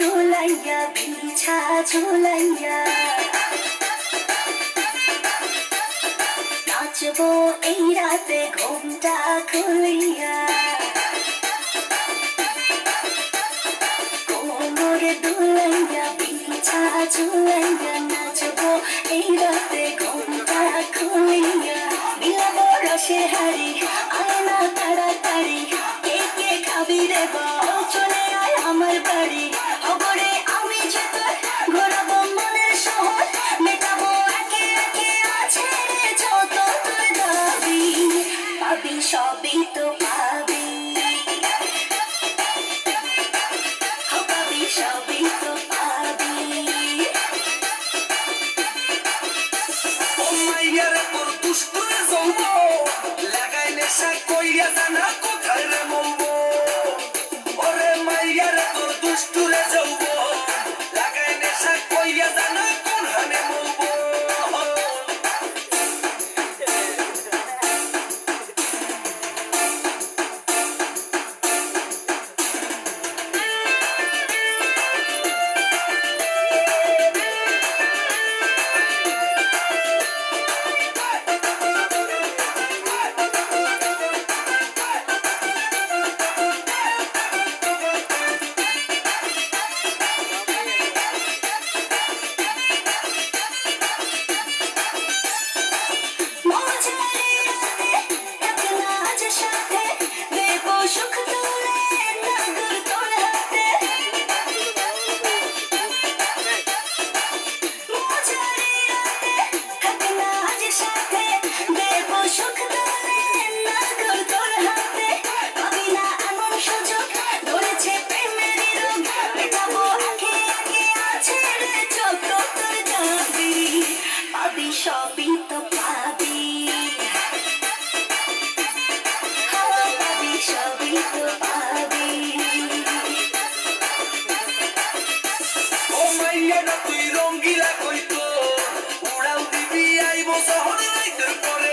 দোলাইয়া বিছা ঝুলাইয়া নাচবো এই রাতে ঘুমটা খুলিয়া কোমরে দোলাইয়া বিছা ঝুলাইয়া নাচবো এই রাতে ঘুমটা খুলিয়া মিলাবো রসে হারি আয়না তাড়াতাড়ি কে কে খাবি রে বল চলে আয় আমার বাড়ি খবরে আমি যে তোর ঘোরাবো মনের শহর মেটাবো একে একে আছে রে যত তোর দাবি পাবি সবই তো পাবি পাবি সবই তো পাবি ও মাইয়ারে তোর দুষ্টুরে জমব লাগাই নেশা কইয়া জানা কোথায় রে মলব ওরে মাইয়ারে তোর দুষ্টুরে জমব লাগাই নেশা কইয়া জানা কোন হানে মলব সুখ তুলে নাগর তোর হাতে মজারি রাতে থাকে না আজ সাথে দেব সুখ তুলে নাগর তোর হাতে পাবি না এমন সুযোগ ধরেছে প্রেমেরই রোগ মেটাবো একে একে আছে রে যত তোর দাবি পাবি সবই তো পাবি সবই তো পাবি ও মাইয়ারে তুই রঙ্গিলা কইতো উড়াল দিবি আইবো শহরে রাইতের পরে